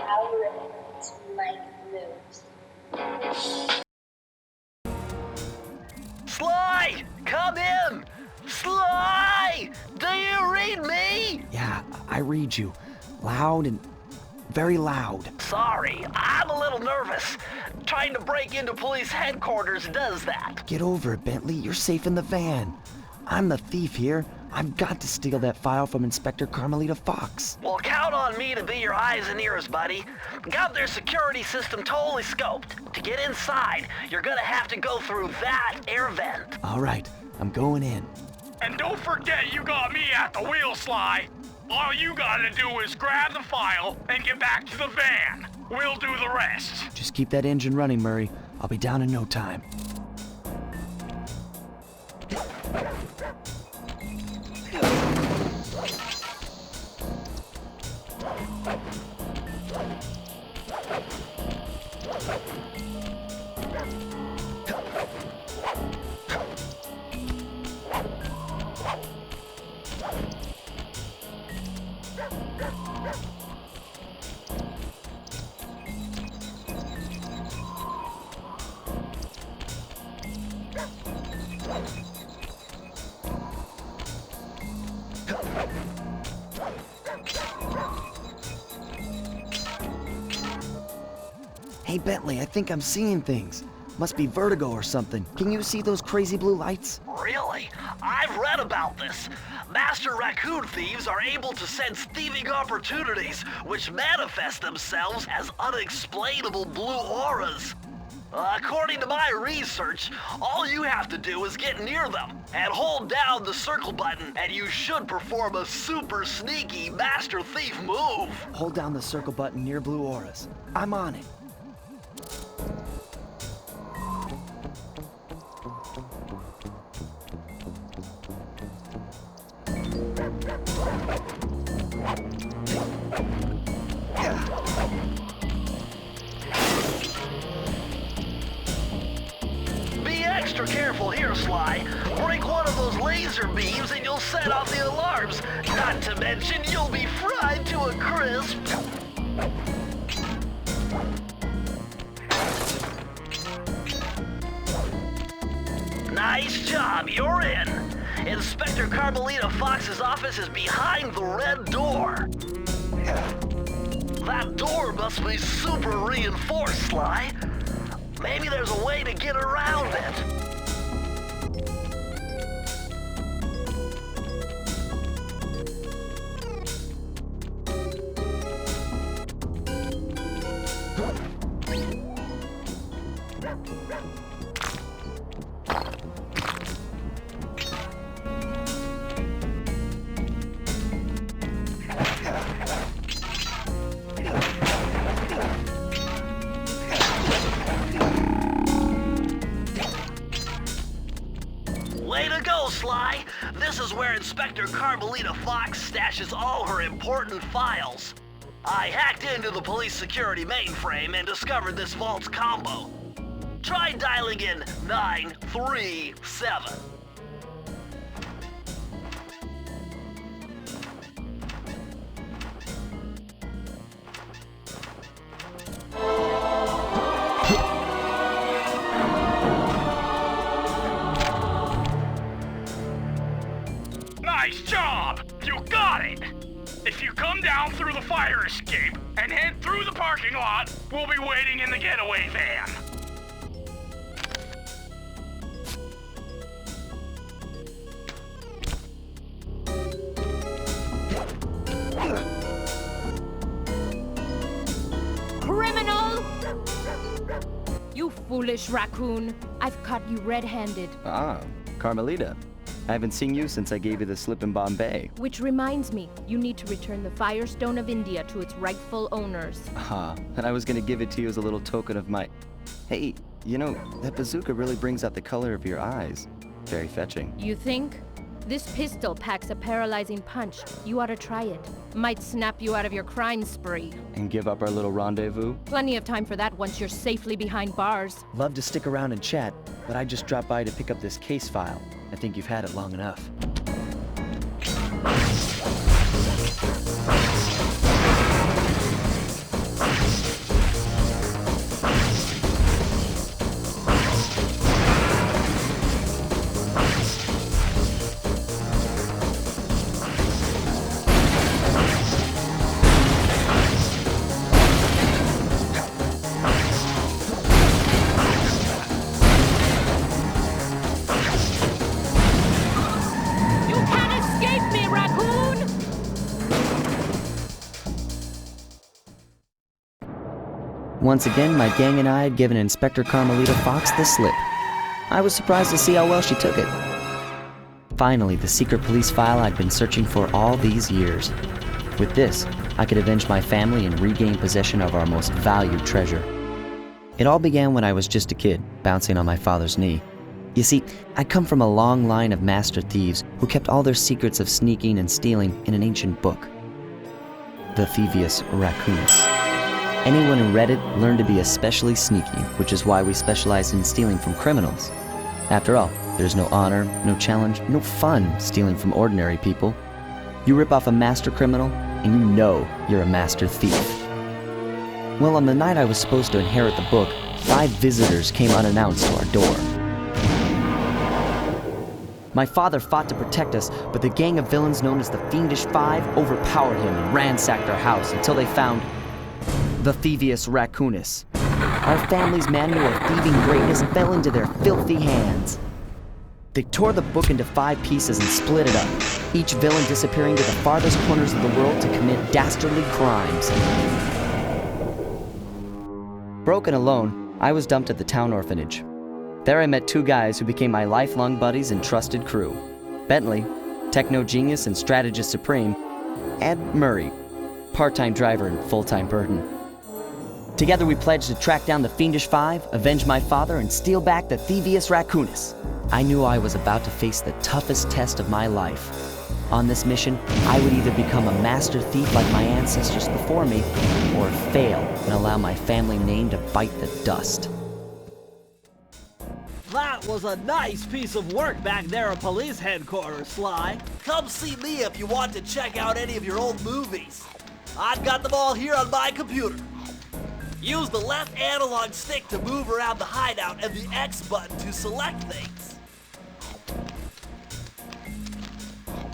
algorithm to make moves. Sly! Come in! Sly! Do you read me? Yeah, I read you. Loud and very loud. Sorry, I'm a little nervous. Trying to break into police headquarters does that. Get over it, Bentley. You're safe in the van. I'm the thief here. I've got to steal that file from Inspector Carmelita Fox. Well, count on me to be your eyes and ears, buddy. Got their security system totally scoped. To get inside, you're gonna have to go through that air vent. All right, I'm going in. And don't forget you got me at the wheel, Sly. All you gotta do is grab the file and get back to the van. We'll do the rest. Just keep that engine running, Murray. I'll be down in no time. Hey, Bentley, I think I'm seeing things. Must be vertigo or something. Can you see those crazy blue lights? Really? I've read about this. Master raccoon thieves are able to sense thieving opportunities, which manifest themselves as unexplainable blue auras. According to my research, all you have to do is get near them and hold down the circle button, and you should perform a super sneaky master thief move. Hold down the circle button near blue auras. I'm on it. Be extra careful here, Sly. Break one of those laser beams and you'll set off the alarms. Not to mention, you'll be fried to a crisp. Nice job, you're in. Inspector Carmelita Fox's office is behind the red door. That door must be super reinforced, Sly. Maybe there's a way to get around it. Way to go, Sly! This is where Inspector Carmelita Fox stashes all her important files. I hacked into the police security mainframe and discovered this vault's combo. Try dialing in 937. Nice job! You got it! If you come down through the fire escape and head through the parking lot, we'll be waiting in the getaway van. Criminal! You foolish raccoon. I've caught you red-handed. Ah, Carmelita. I haven't seen you since I gave you the slip in Bombay. Which reminds me, you need to return the Firestone of India to its rightful owners. And I was gonna give it to you as a little token of my... Hey, you know, that bazooka really brings out the color of your eyes. Very fetching. You think? This pistol packs a paralyzing punch. You ought to try it. Might snap you out of your crime spree. And give up our little rendezvous? Plenty of time for that once you're safely behind bars. Love to stick around and chat, but I just dropped by to pick up this case file. I think you've had it long enough. Once again, my gang and I had given Inspector Carmelita Fox the slip. I was surprised to see how well she took it. Finally, the secret police file I'd been searching for all these years. With this, I could avenge my family and regain possession of our most valued treasure. It all began when I was just a kid, bouncing on my father's knee. You see, I come from a long line of master thieves who kept all their secrets of sneaking and stealing in an ancient book. The Thievius Raccoonus. Anyone who read it learned to be especially sneaky, which is why we specialize in stealing from criminals. After all, there's no honor, no challenge, no fun stealing from ordinary people. You rip off a master criminal, and you know you're a master thief. Well, on the night I was supposed to inherit the book, 5 visitors came unannounced to our door. My father fought to protect us, but the gang of villains known as the Fiendish Five overpowered him and ransacked our house until they found the Thievius Raccoonus. Our family's manual of thieving greatness fell into their filthy hands. They tore the book into 5 pieces and split it up, each villain disappearing to the farthest corners of the world to commit dastardly crimes. Broken alone, I was dumped at the town orphanage. There I met 2 guys who became my lifelong buddies and trusted crew. Bentley, techno genius and strategist supreme, and Murray, part-time driver and full-time burden. Together we pledged to track down the Fiendish Five, avenge my father, and steal back the Thievius Raccoonus. I knew I was about to face the toughest test of my life. On this mission, I would either become a master thief like my ancestors before me, or fail and allow my family name to bite the dust. That was a nice piece of work back there at police headquarters, Sly. Come see me if you want to check out any of your old movies. I've got them all here on my computer. Use the left analog stick to move around the hideout and the X button to select things.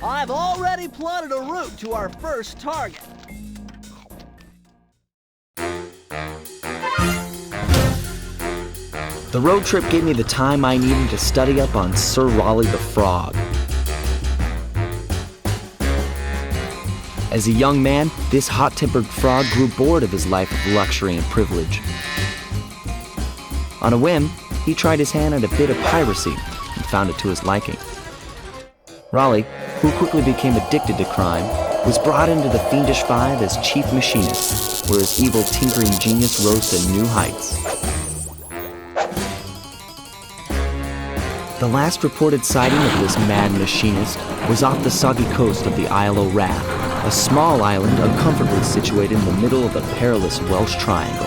I've already plotted a route to our first target. The road trip gave me the time I needed to study up on Sir Raleigh the Frog. As a young man, this hot-tempered frog grew bored of his life of luxury and privilege. On a whim, he tried his hand at a bit of piracy and found it to his liking. Raleigh, who quickly became addicted to crime, was brought into the Fiendish Five as chief machinist, where his evil tinkering genius rose to new heights. The last reported sighting of this mad machinist was off the soggy coast of the Isle o' Wrath, a small island uncomfortably situated in the middle of the perilous Welsh Triangle.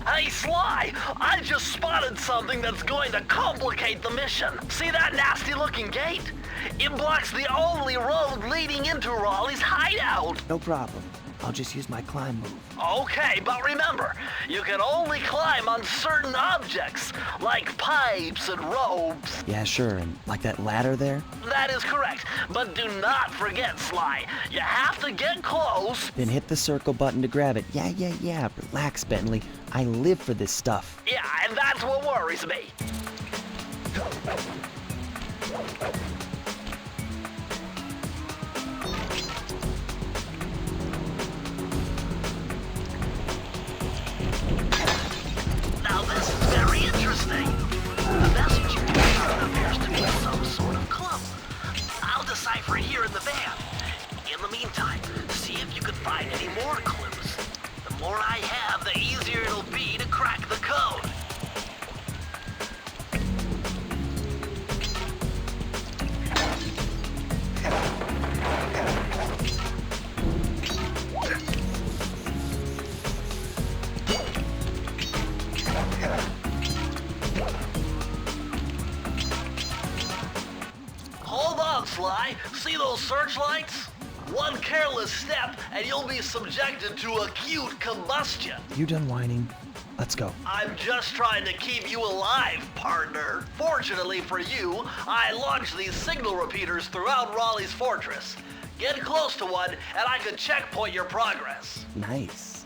Hey, Sly, I just spotted something that's going to complicate the mission. See that nasty-looking gate? It blocks the only road leading into Raleigh's hideout. No problem. I'll just use my climb move. Okay, but remember, you can only climb on certain objects, like pipes and ropes. Yeah, sure, and like that ladder there? That is correct, but do not forget, Sly. You have to get close. Then hit the circle button to grab it. Yeah. Relax, Bentley. I live for this stuff. Yeah, and that's what worries me. Now this is very interesting. The messenger appears to be some sort of clue. I'll decipher it here in the van. In the meantime, see if you can find any more clues. The more I have, the easier it'll be to crack the code. Hold on, Sly. See those searchlights? One careless step and you'll be subjected to acute combustion. You done whining? Let's go. I'm just trying to keep you alive, partner. Fortunately for you, I launched these signal repeaters throughout Raleigh's fortress. Get close to one, and I can checkpoint your progress. Nice.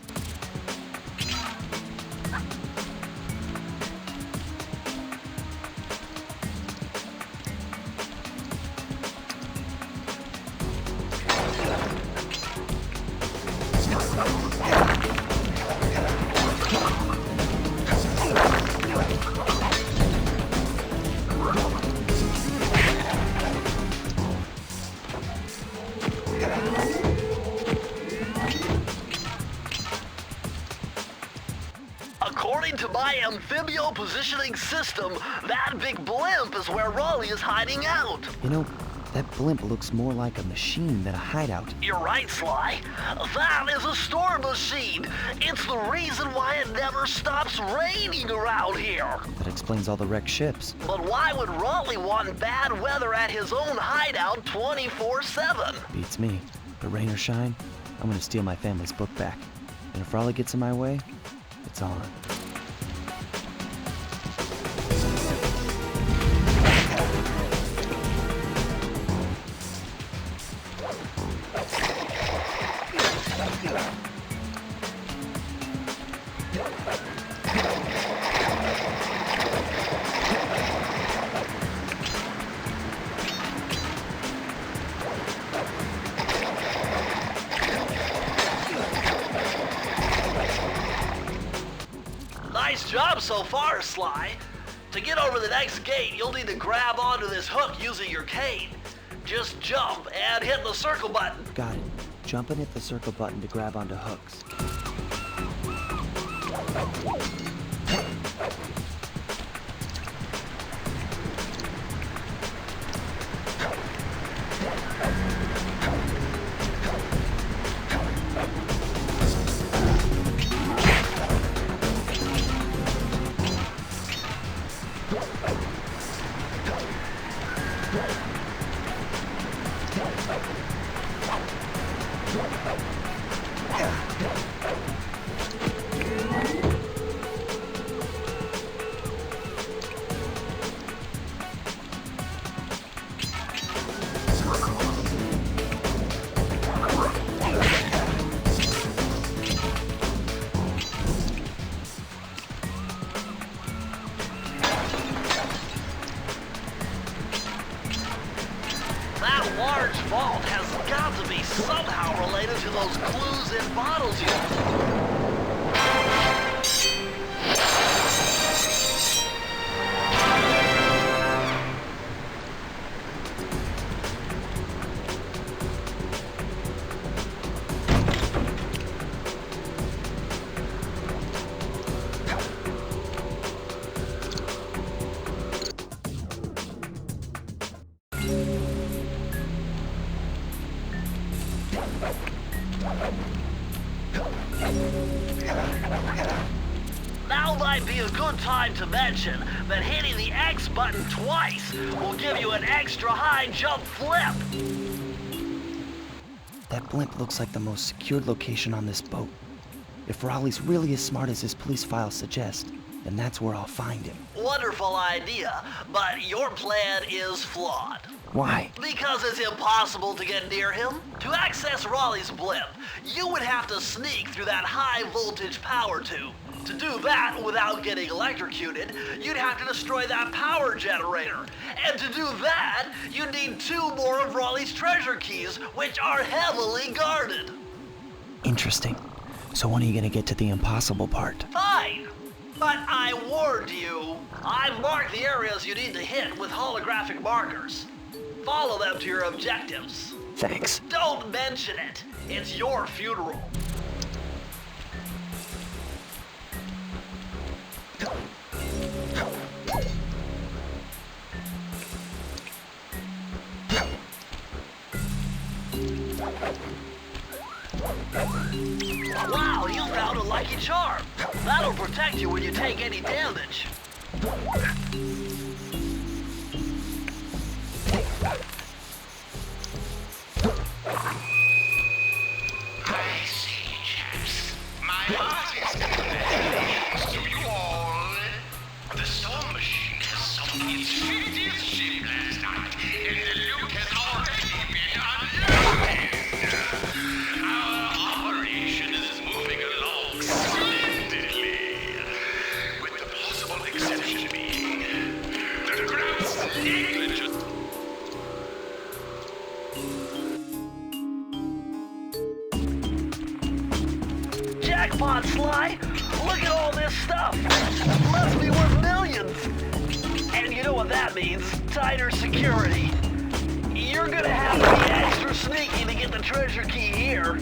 According to my amphibio positioning system, that big blimp is where Raleigh is hiding out. You know, that blimp looks more like a machine than a hideout. You're right, Sly. That is a storm machine. It's the reason why it never stops raining around here. That explains all the wrecked ships. But why would Raleigh want bad weather at his own hideout 24/7? Beats me. But rain or shine, I'm gonna steal my family's book back. And if Raleigh gets in my way, it's on. Nice job so far, Sly. To get over the next gate, you'll need to grab onto this hook using your cane. Just jump and hit the circle button. Got it. Jump and hit the circle button to grab onto hooks. That large vault has got to be somehow related to those clues in bottles you... Now might be a good time to mention that hitting the X button twice will give you an extra high jump flip. That blimp looks like the most secured location on this boat. If Raleigh's really as smart as his police files suggest, then that's where I'll find him. Wonderful idea, but your plan is flawed. Why? Because it's impossible to get near him. To access Raleigh's blimp, you would have to sneak through that high voltage power tube. To do that without getting electrocuted, you'd have to destroy that power generator. And to do that, you'd need 2 more of Raleigh's treasure keys, which are heavily guarded. Interesting. So when are you gonna get to the impossible part? Fine. But I warned you. I've marked the areas you need to hit with holographic markers. Follow them to your objectives. Thanks. Don't mention it. It's your funeral. Wow, you found a lucky charm. That'll protect you when you take any damage. jackpot, Sly? Look at all this stuff. Must be worth millions. And you know what that means? Tighter security. You're gonna have to be extra sneaky to get the treasure key here.